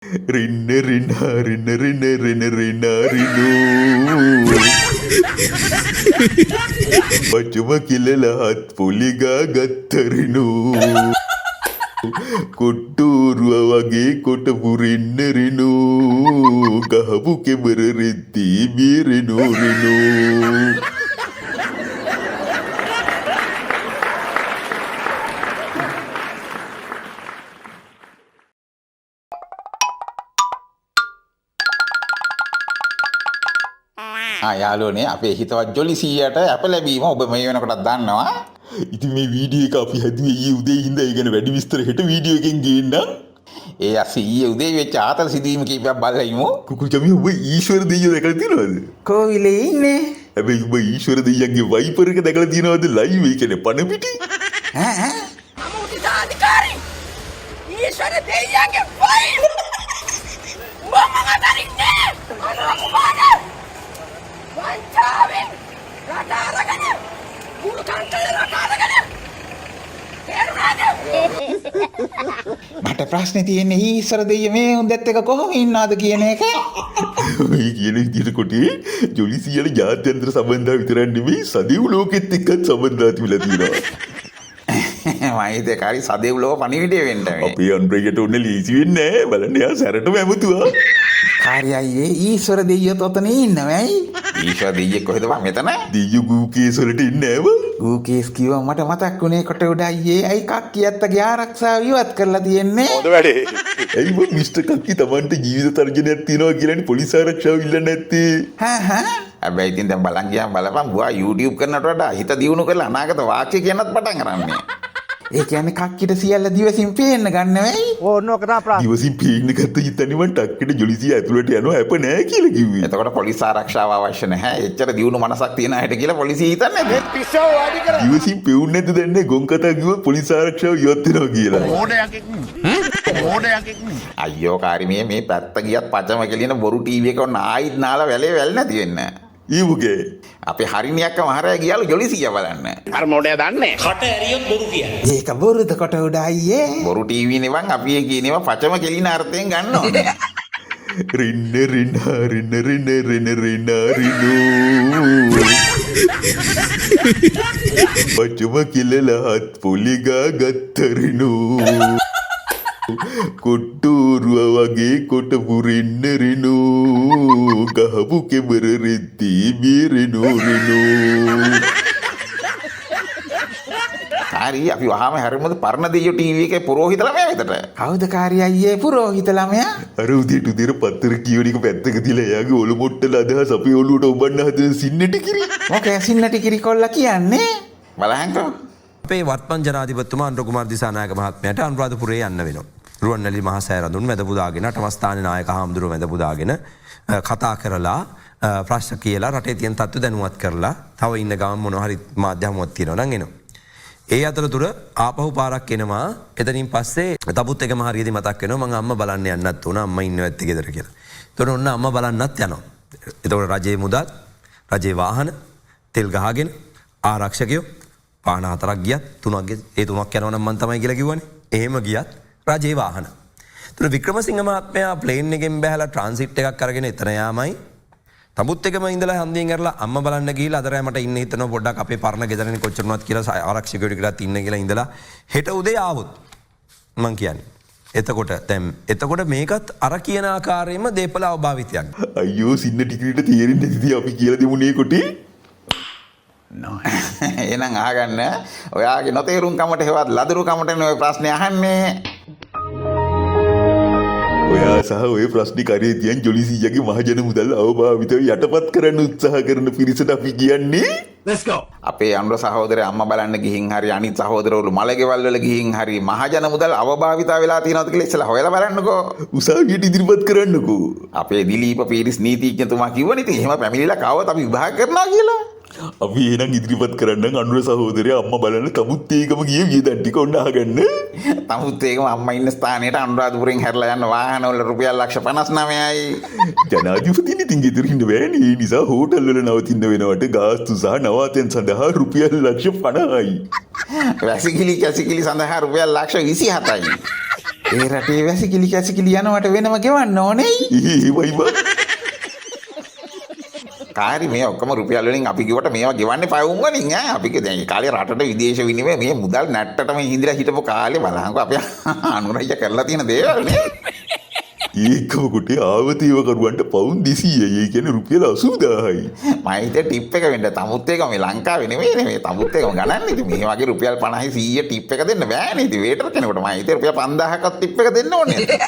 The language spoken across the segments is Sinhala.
රින්න රින්න රින්න රින්න රින්න රින්න රිනෝ පචුම කිලලහත් පොලිගා ගත්තරිනෝ කොට්ටෝරුව වගේ කොටපු රින්න රිනෝ ගහපු කෙබර රෙද්දී බීරෙනෝ රිනෝ යාළුවනේ අපේ හිතවත් ජොලි සීයට අප ලැබීම ඔබ මේ වෙනකොටත් දන්නවා. ඉතින් මේ වීඩියෝ එක අපි හැදුවේ ඊයේ උදේ ඉඳන් ඒ ගැන වැඩි විස්තර හෙට වීඩියෝ එකෙන් ගේන්නම්. ඒ අස්සේ ඊයේ උදේ වෙච්ච ආතල් සිදුවීම කීපයක් බලලා ඉමු. කුකුල් චමි ඔබ ඊශ්වර දෙයියෝ දැකලා තියෙනවද? කොවිලේ ඉන්නේ. හැබැයි ඔබ ඊශ්වර දෙයියන්ගේ වයිපර් එක දැකලා තියෙනවද ලයිව් ඒ කියන්නේ පණ පිටි? ඈ අමුතිදාධිකාරී ඊශ්වර දෙයියන්ගේ වයිප් මම අතරින්නේ අනුකුමාර වංචාවෙන් රට අරගෙන මුළු කන්ටේ රට අරගෙන මට ප්‍රශ්නේ තියෙන්නේ ඊශ්වර දෙයිය මේ උන්දත් එක කොහොම ඉන්නවද කියන එක. මේ කියන විදිහට කොටේ ජොලිසියට ජාත්‍යන්තර සම්බන්ධතා විතරක් නෙමෙයි සදෙව් ලෝකෙත් එක්කත් සම්බන්ධතා තිබිලා තියෙනවා. මම හිතේ කාරි සදෙව් ලෝක පණිවිඩය වෙන්න මේ. අපේ අන්බ්‍රේකට ඔන්න ලීසි වෙන්නේ නැහැ. බලන්න එයා සැරටම ඇමතුවා. කාරි අයියේ ඊශ්වර දෙයියොත් ඔතන ඉන්නවයි. ඊශ්වර දෙයියෙක් කොහෙද බං මෙතන? දෙයියෝ ගූ කේස් වලට ඉන්නේ නැව. ගූකේස් කිව්වා මට මතක් වුණේ කොට උඩ අයියේ අයි කක්කියත්තගේ ආරක්ෂාව ඉවත් කරලා තියෙන්නේ. හොඳ වැඩේ. ඇයි මම මිස්ටර් කක්කි Tamanට ජීවිත තර්ජනයක් තියනවා කියලානේ පොලිස් ආරක්ෂාව ඉල්ලන්නේ නැත්තේ. හැබැයි ඉතින් දැන් බලන් ගියාම බලපන් බුවා YouTube කරනට වඩා හිත දියුණු කරලා අනාගත වාක්‍ය කියනත් පටන් ගන්නන්නේ. ඒ කියන්නේ කක්කිට සියල්ල දිවසින් පේන්න ගන්න වෙයි. ඕනෝක තමයි ප්‍රශ්නේ. දිවසින් පේන්න ගත්ත හිතන්නේ මං ටක්කෙට ජොලිසිය ඇතුළට යනවා හැප නැහැ කියලා කිව්වේ. එතකොට පොලිස් ආරක්ෂාව අවශ්‍ය නැහැ. එච්චර දියුණු මනසක් තියන අයට කියලා පොලිසිය හිතන්නේ නැහැ. පිස්සෝ වාඩි කර. දිවසින් පෙවුන්නේ නැද්ද දන්නේ ගොන් කතා කිව්වොත් පොලිස් ආරක්ෂාව ඉවත් වෙනවා කියලා. ඕඩයක් අයියෝ කාරි මේ පැත්ත ගියත් පචම කෙලින බොරු ටීවී එක ඔන්න ආයිත් නාලා වැල නැති වෙන්න. ඊවගේ අපේ හරිනියක්ක මහරයා ගියාලු ජොලිසිය බලන්න. අර මොඩය දන්නේ. කට ඇරියොත් බොරු කියන්නේ. ඒක බොරුද කොට උඩ අයියේ. බොරු ටීවී නෙවන් අපි ඒ කියනවා පචම කෙලින අර්ථයෙන් ගන්න ඕනේ. රින්න රින්න රින්න රින්න රින්න රින්න රිනෝ පචුම කිලලහත් පොලිගා ගත්තරිනෝ කොට්ටෝරුව වගේ කොටපු රින්න රිනෝ ගහපු කෙබර රෙද්දී බීරෙනෝ රිනෝ කාරි අපි වහාම හැරෙමුද පරණ දෙයියෝ ටීවී එකේ පුරෝහිත ළමයා වෙතට. කවුද කාරි අයියේ පුරෝහිත ළමයා? අර උදේට උදේට පත්තර කියවන එක පැත්තක තියලා එයාගේ ඔලු මොට්ටල අදහස් අපේ ඔලුවට ඔබන්න හදන සින්නටි කිරි. මොකද සින්නටි කිරි කොල්ලා කියන්නේ? බලහන්කෝ. අපේ වර්තමාන ජනාධිපතිතුමා අනුර කුමාර දිසානායක මහත්මයාට අනුරාධපුරේ යන්න වෙනවා. රුවන්වැලි මහා සෑරඳුන් මැද පුදාගෙන අටමස්ථානයේ නායක හාමුදුරුවෝ මැද පුදාගෙන කතා කරලා ප්‍රශ්න කියලා රටේ තියෙන තත්ත්ව දැනුවත් කරලා තව ඉන්න ගමන් මොනවා හරි මාධ්‍යමවත් තියෙනවා නම් එනවා. ඒ අතරතුර ආපහු පාරක් එනවා. එතනින් පස්සේ තබුත් එකම හරියදී මතක් වෙනවා මං අම්මා බලන්න යන්නත් උනා අම්මා ඉන්නව ඇත්තේ ගෙදර කියලා. එතකොට ඔන්න අම්මා බලන්නත් යනවා. එතකොට රජයේ මුදල්, රජයේ වාහන, තෙල් ගහගෙන ආරක්ෂකයෝ පාන හතරක් ගියත් තුනක් යනවා නම් මං තමයි කියලා කිව්වනේ. එහෙම ගියත් රජයේ වාහන. එතකොට වික්‍රමසිංහ මහත්මයා ප්ලේන් එකෙන් බැහැලා ට්‍රාන්සිට් එකක් අරගෙන එතන යාමයි. තමුත් එකම ඉඳලා හන්දියෙන් කරලා අම්මා බලන්න ගිහිල්ලා අදරෑ මට ඉන්න හිතනවා පොඩ්ඩක් අපේ පරණ ගෙදරනේ කොච්චරනවත් කියලා ආරක්ෂකයෝ ටිකටත් ඉන්න කියලා ඉඳලා හෙට උදේ ආවොත් මං කියන්නේ. එතකොට මේකත් අර කියන ආකාරයෙන්ම දේපල අවභාවිතයක්. අයියෝ සින්න ටිකේට තේරෙන්නේ නැතිදී අපි කියලා දෙමුනේ කොටේ. එහෙනම් අහගන්න. ඔයාගේ නොතේරුම් කමට හෙවත් ලදරු කමටනේ ඔය ප්‍රශ්නේ අහන්නේ. ඔයා සහ ඔය ප්‍රශ්නේ කරේ තියන් ජොලිසියගේ මහජන මුදල් අවභාවිතව යටපත් කරන්න උත්සාහ කරන පිරිසට අපි කියන්නේ Let's go. අපේ අනුර සහෝදරය අම්මා බලන්න ගිහින් හරි අනිත් සහෝදරවරු මලගෙවල් වල ගිහින් හරි මහජන මුදල් අවභාවිතා වෙලා තියෙනවද කියලා ඉස්සලා හොයලා බලන්නකෝ. උසාවියට ඉදිරිපත් කරන්නකෝ. අපේ දිලීප පීරිස් නීතිඥතුමා කිව්වනේ ඉතින් එහෙම පැමිණිලා කවවත් අපි විභාග කරනවා කියලා. අපි එහෙනම් ඉදිරිපත් කරන්න අනුර සහෝදරය අම්මා බලන්න තමුත් ඒකම ගියේ වියදම් ටික ඔන්න අහගන්න. තමුත් ඒකම අම්මා ඉන්න ස්ථානයට අනුරාධපුරෙන් හැරලා යන වාහන වල රුපියල් ලක්ෂ 59යි. ජනාධිපතිනි ඉතින් ගෙදර ඉන්න බෑනේ. ඒ නිසා හෝටල් වල නවතින්න වෙනවට ගාස්තු සහ නවාතැන් සඳහා රුපියල් ලක්ෂ 50යි. වැසිකිලි කැසිකිලි සඳහා රුපියල් ලක්ෂ 27යි. ඒ රටේ වැසිකිලි කැසිකිලි යනවට වෙනම ගෙවන්න ඕනේ. එහෙමයි බං. කාරි මේ ඔක්කොම රුපියල් වලින් අපි කිව්වට මේවා ගෙවන්නේ පවුම් වලින් ඈ. අපි කිය දැන් ඒ කාලේ රටට විදේශ විනිමය මේ මුදල් නැට්ටටම හිඳිලා හිටපු කාලේ බලහන්කෝ අපි අනුරయ్య කරලා තියෙන දේවල් නේ. ඒකම කොටේ ආවතේව කරුවන්ට පවුන් 200යි. ඒ කියන්නේ රුපියල් 80000යි. මම හිතේ ටිප් එක වෙන්න තමුත් එක මේ ලංකාවේ නෙමෙයි මේ තමුත් එක ගණන් ඉතින් මේ වගේ රුපියල් 50 100 ටිප් එක දෙන්න බෑනේ. ඉතින් වේටර් කෙනෙකුට මම හිතේ රුපියල් 5000ක්වත් ටිප් එක දෙන්න ඕනේ.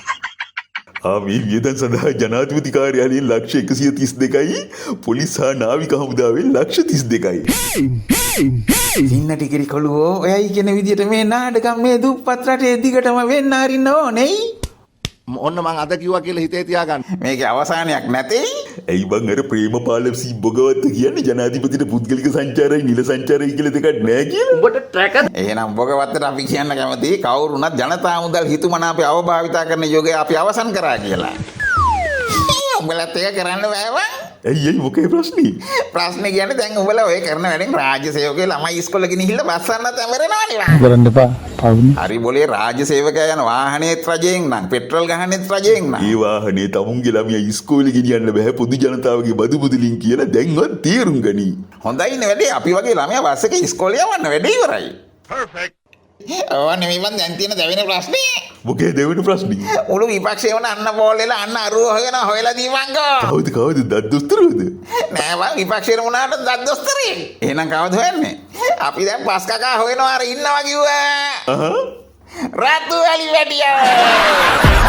මේ වියදම් සඳහා ජනාධිපති කාර්යාලයෙන් ලක්ෂ 132යි පොලිස් හා නාවික හමුදාවෙන් ලක්ෂ 32යි. ඉන්න ටිකිරි කොළුවෝ ඔයයි කියන විදිහට මේ නාටකම් මේ දුප්පත් රටේ දිගටම වෙන්න අරින්න ඕනේ. ඔන්න මං අද කිව්වා කියලා හිතේ තියාගන්න. මේකේ අවසානයක් නැතේ. ඇයි බං අර ප්‍රේමපාල බොගවත්ත කියන්නේ ජනාධිපතිට පුද්ගලික සංචාරයි නිල සංචාරයි කියලා දෙකක් නෑ කියලා? එහෙනම් බොගවත්තට අපි කියන්න කැමතියි කවුරුණත් ජනතා මුදල් හිතුමනාපේ අවභාවිතා කරන යෝගය අපි අවසන් කරා කියලා. උඹලත් ඒක කරන්න බෑවා. ඇයි මොකේ ප්‍රශ්නේ? ප්‍රශ්නේ කියන්නේ දැන් උඹලා ඔය කරන වැඩෙන් රාජ්‍ය සේවකයෝ ළමයි ඉස්කෝලේ ගිහිල්ලා බස්සන්නත් ඇමරෙනවනේ. කරන්න එපා. පවුනේ. හරි බොලේ රාජ්‍ය සේවකයා යන වාහනේත් රජයෙන් නම් පෙට්‍රල් ගහන්නේත් රජයෙන් නම්. ඒ වාහනේ තමුන්ගේ ළමයා ඉස්කෝලේ ගෙනියන්න බෑ පොදු ජනතාවගේ බදු මුදලින් කියලා දැන්වත් තීරුම් ගනි. හොඳයිනේ වැඩේ අපි වගේ ළමයා බස් එකේ ඉස්කෝලේ යවන්න වැඩේ ඉවරයි. පර්ෆෙක්ට්. ඕනේ මේ මන් දැන් තියෙන දෙවෙනි ප්‍රශ්නේ. මොකේ දෙවෙනි ප්‍රශ්නේ? මුළු විපක්ෂේම අන්න බෝල් වෙලා අන්න අරුව හොයලා දීවංගෝ. කවුද දත් දොස්තරවද? නෑ බං විපක්ෂේට මොනාට දත් දොස්තරේ. එහෙනම් කවුද හොයන්නේ? අපි දැන් පස් කකා හොයනවා අර ඉන්නවා කිව්වා. රතු වැලි වැඩියා.